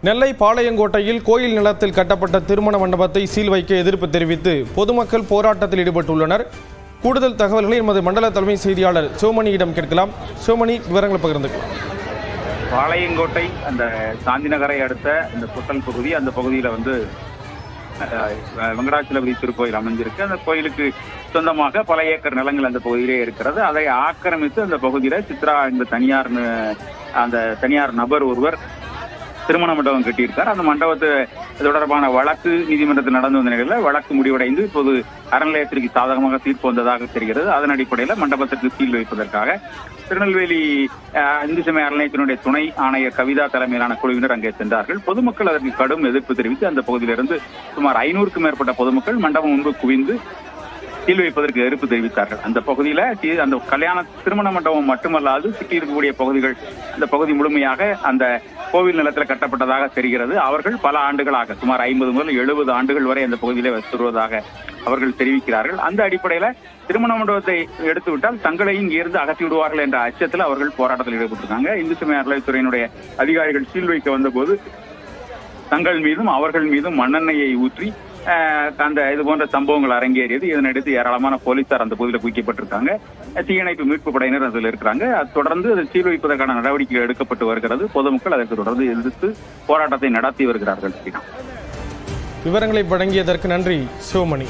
நெல்லை பாளையங்கோட்டையில் கோயில் நிலத்தில் கட்டப்பட்ட திருமண மண்டபத்தை சீல் வைக்க எதிர்ப்பு தெரிவித்து பொதுமக்கள் போராட்டத்தில் ஈடுபட்டுள்ளனர். கூடுதல் தகவல்களை எமது மண்டல தலைமை செய்தியாளர் சிவமணியிடம் கேட்கலாம். சிவமணி, விவரங்களை பகிர்ந்துக்கலாம். பாளையங்கோட்டை அந்த காந்தி நகரை அடுத்த இந்த புத்தல் பகுதி, அந்த பகுதியில் வெங்கடாச்சலபதி திருக்கோயில் அமைஞ்சிருக்கு. அந்த கோயிலுக்கு சொந்தமாக பல ஏக்கர் நிலங்கள் அந்த பகுதியிலே இருக்கிறது. அதை ஆக்கிரமித்து அந்த பகுதியில சித்ரா இந்த தனியார் நபர் ஒருவர் திருமண மண்டபம் கட்டியிருக்கார். அந்த மண்டபத்து தொடர்பான வழக்கு நீதிமன்றத்தில் நடந்து வந்த நிலையில் வழக்கு முடிவடைந்து இப்போது அறநிலையத்திற்கு சாதகமாக தீர்ப்பு வந்ததாக தெரிகிறது. அதன் அடிப்படையில் மண்டபத்திற்கு சீல் வைப்பதற்காக திருநெல்வேலி இந்து சமய அறநிலையத்தினுடைய துணை ஆணையர் கவிதா தலைமையிலான குழுவினர் அங்கே சென்றார்கள். பொதுமக்கள் அதற்கு கடும் எதிர்ப்பு தெரிவித்து அந்த பகுதியிலிருந்து சுமார் 500க்கும் மேற்பட்ட பொதுமக்கள் மண்டபம் முன்பு குவிந்து சீல் வைப்பதற்கு எதிர்ப்பு தெரிவித்தார்கள். அந்த பகுதியில அந்த திருமண மண்டபம் மட்டுமல்லாது சுற்றி இருக்கக்கூடிய பகுதிகள், அந்த பகுதி முழுமையாக அந்த கோவில் நிலத்தில் கட்டப்பட்டதாக தெரிகிறது. அவர்கள் பல ஆண்டுகளாக சுமார் 50 முதல் 70 ஆண்டுகள் வரை அந்த பகுதியிலே வசித்துவதாக அவர்கள் தெரிவிக்கிறார்கள். அந்த அடிப்படையில திருமண மண்டபத்தை எடுத்துவிட்டால் தங்களையும் இங்கிருந்து அகற்றி விடுவார்கள் என்ற அச்சத்தில் அவர்கள் போராட்டத்தில் ஈடுபட்டிருக்காங்க. இந்து சமய அறநிலையத்துறையினுடைய அதிகாரிகள் சீல் வைக்க வந்தபோது தங்கள் மீதும் அவர்கள் மீதும் மண்ணெண்ணெயை ஊற்றி அந்த இது போன்ற சம்பவங்கள் அரங்கேறியது. இதனையடுத்து ஏராளமான போலீசார் அந்த பகுதியில் குவிக்கப்பட்டிருக்காங்க. தீயணைப்பு மீட்பு படையினர் அதில் இருக்கிறாங்க. தொடர்ந்து அதை சீல் வைப்பதற்கான நடவடிக்கைகள் எடுக்கப்பட்டு வருகிறது. பொதுமக்கள் அதற்கு தொடர்ந்து எதிர்த்து போராட்டத்தை நடத்தி வருகிறார்கள். விவரங்களை வழங்கியதற்கு நன்றி சிவமணி.